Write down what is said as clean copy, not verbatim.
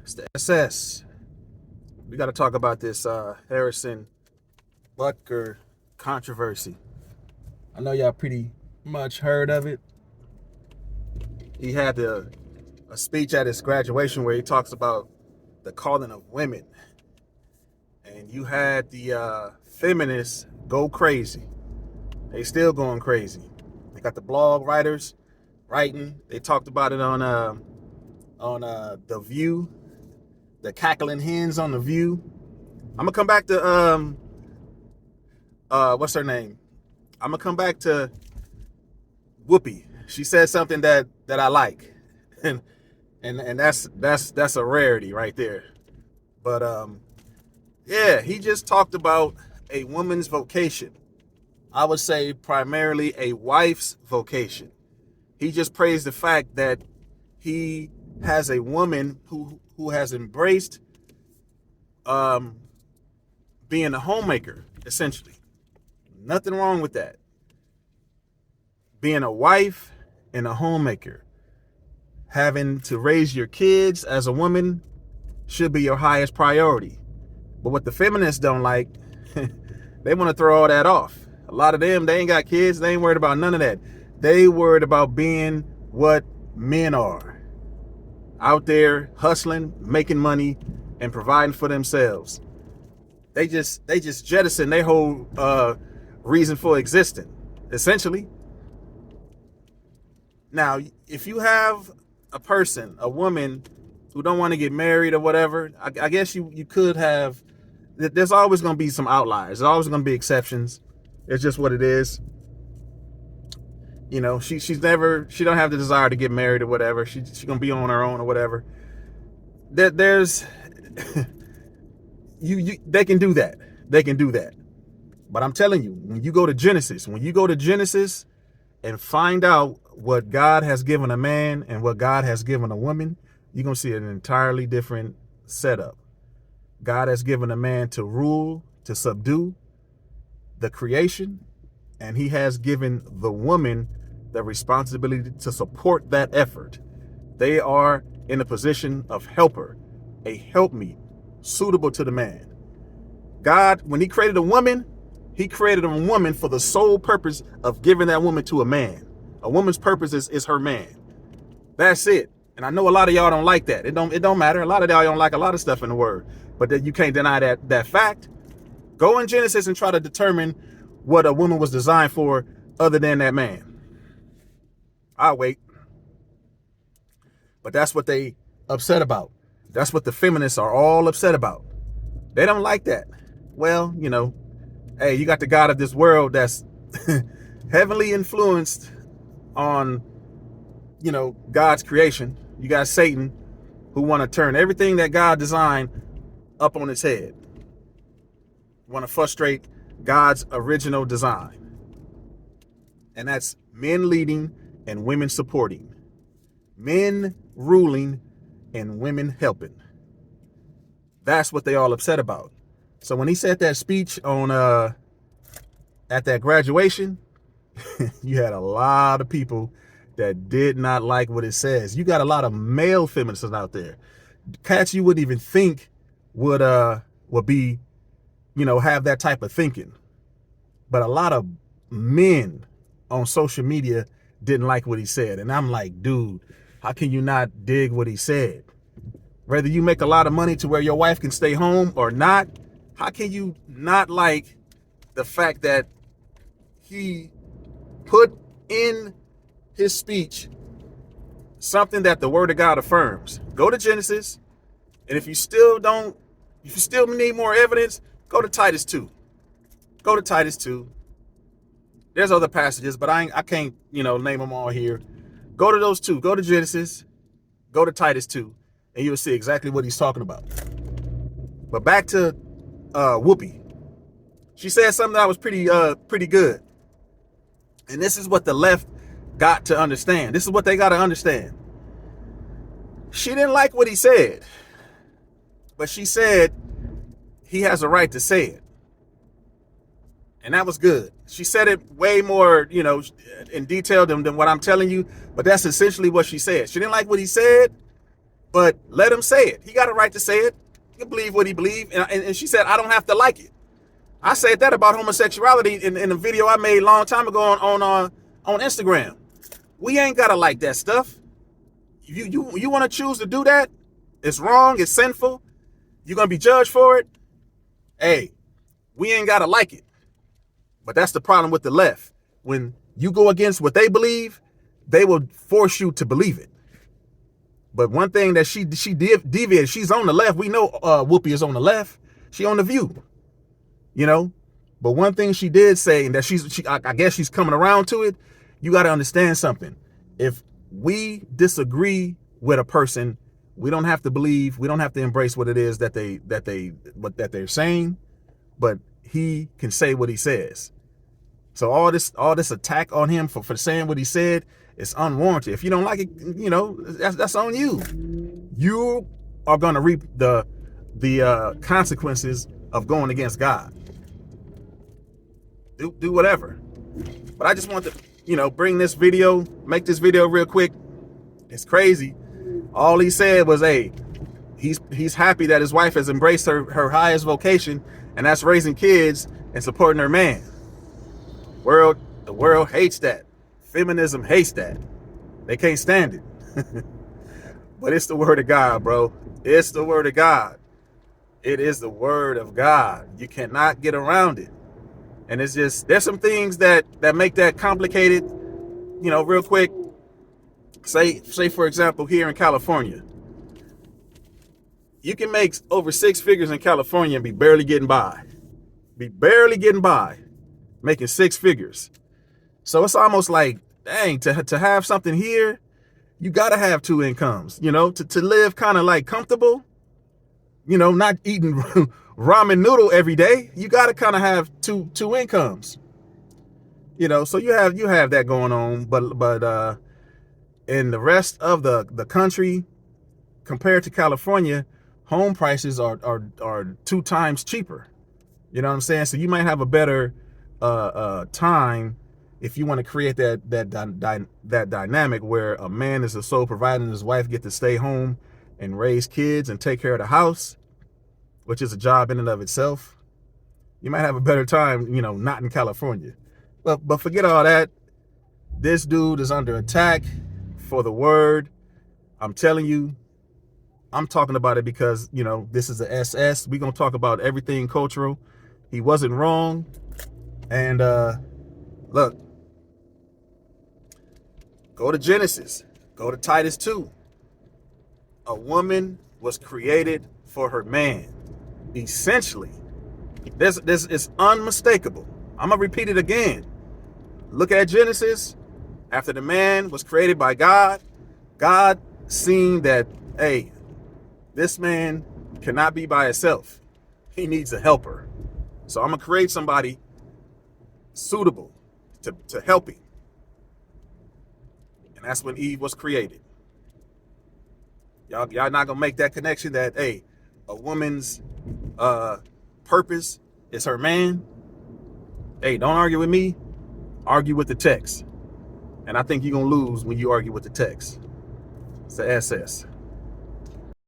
It's the SS. We got to talk about this Harrison Butker controversy. I know y'all pretty much heard of it. He had a speech at his graduation where he talks about the calling of women. And you had the feminists go crazy. They still going crazy. They got the blog writers writing. They talked about it on The View, the cackling hens on The View. I'm gonna come back to what's her name? I'm gonna come back to Whoopi. She said something that I like, and that's a rarity right there. But yeah, he just talked about a woman's vocation. I would say primarily a wife's vocation. He just praised the fact that he has a woman who has embraced being a homemaker, essentially. Nothing wrong with that. Being a wife and a homemaker, having to raise your kids as a woman should be your highest priority. But what the feminists don't like, they want to throw all that off. A lot of them, they ain't got kids. They ain't worried about none of that. They worried about being what men are. Out there hustling, making money, and providing for themselves. They just jettison their whole reason for existing, essentially. Now, if you have a person, a woman who don't want to get married or whatever, I guess you could have. There's always going to be some outliers. There's always going to be exceptions. It's just what it is. You know, she don't have the desire to get married or whatever. She's going to be on her own or whatever. There's they can do that. They can do that. But I'm telling you, when you go to Genesis and find out what God has given a man and what God has given a woman, you're going to see an entirely different setup. God has given a man to rule, to subdue the creation, and he has given the woman the responsibility to support that effort. They are in a position of helper, a helpmeet, suitable to the man. God, when he created a woman, he created a woman for the sole purpose of giving that woman to a man. A woman's purpose is her man. That's it. And I know a lot of y'all don't like that. It don't matter. A lot of y'all don't like a lot of stuff in the word, but that you can't deny that fact. Go in Genesis and try to determine what a woman was designed for other than that man. I'll wait. But that's what they upset about. That's what the feminists are all upset about. They don't like that. Well, you know, hey, you got the God of this world that's heavily influenced on, you know, God's creation. You got Satan, who want to turn everything that God designed up on his head. Want to frustrate God's original design. And that's men leading and women supporting. Men ruling and women helping. That's what they all upset about. So when he said that speech on at that graduation, you had a lot of people that did not like what it says. You got a lot of male feminists out there. Cats you wouldn't even think would be, you know, have that type of thinking. But a lot of men on social media didn't like what he said. And I'm like, dude, how can you not dig what he said? Whether you make a lot of money to where your wife can stay home or not, how can you not like the fact that he put in his speech something that the word of God affirms? Go to Genesis, and if you still need more evidence, go to Titus 2. Go to Titus 2. There's other passages, but I can't, you know, name them all here. Go to those two. Go to Genesis, go to Titus 2, and you'll see exactly what he's talking about. But back to Whoopi. She said something that was pretty good. And this is what the left got to understand. This is what they got to understand. She didn't like what he said, but she said he has a right to say it. And that was good. She said it way more, you know, in detail than what I'm telling you, but that's essentially what she said. She didn't like what he said, But let him say it. He got a right to say it. He can believe what he believes. And she said, I don't have to like it. I said that about homosexuality in a video I made a long time ago on Instagram. We ain't gotta like that stuff. You want to choose to do that? It's wrong. It's sinful. You're gonna be judged for it. Hey, we ain't gotta like it. But that's the problem with the left. When you go against what they believe, they will force you to believe it. But one thing that she deviated, she's on the left. We know Whoopi is on the left. She on the View. You know, but one thing she did say, and that I guess she's coming around to it. You got to understand something. If we disagree with a person, we don't have to believe. We don't have to embrace what it is that they're saying. But he can say what he says. So all this attack on him for saying what he said is unwarranted. If you don't like it, you know, that's on you. You are going to reap the consequences of going against God. Do whatever. But I just want to, you know, make this video real quick. It's crazy. All he said was, hey, he's happy that his wife has embraced her highest vocation, and that's raising kids and supporting her man. The world hates that. Feminism hates that. They can't stand it. But it's the word of God, bro. It's the word of God. It is the word of God. You cannot get around it. And it's just, there's some things that make that complicated. You know, real quick, say for example, here in California, you can make over 6 figures in California and be barely getting by. Making 6 figures. So it's almost like, dang, to have something here, you gotta have 2 incomes, you know, to live kind of like comfortable, you know, not eating ramen noodle every day. You gotta kind of have two incomes, you know. So you have that going on, but in the rest of the country, compared to California, home prices are 2 times cheaper. You know what I'm saying? So you might have a better time if you want to create that dynamic where a man is the sole provider and his wife get to stay home and raise kids and take care of the house, which is a job in and of itself. You might have a better time, you know, not in California. But forget all that. This dude is under attack for the word. I'm telling you, I'm talking about it because, you know, this is a SS. We're going to talk about everything cultural. He wasn't wrong. And look, go to Genesis. Go to Titus 2. A woman was created for her man. Essentially, this is unmistakable. I'm going to repeat it again. Look at Genesis. After the man was created by God, God seen that, hey, this man cannot be by himself. He needs a helper. So I'm going to create somebody suitable to help him. And that's when Eve was created. Y'all not going to make that connection that, hey, a woman's purpose is her man. Hey, don't argue with me. Argue with the text. And I think you're going to lose when you argue with the text. It's the SS.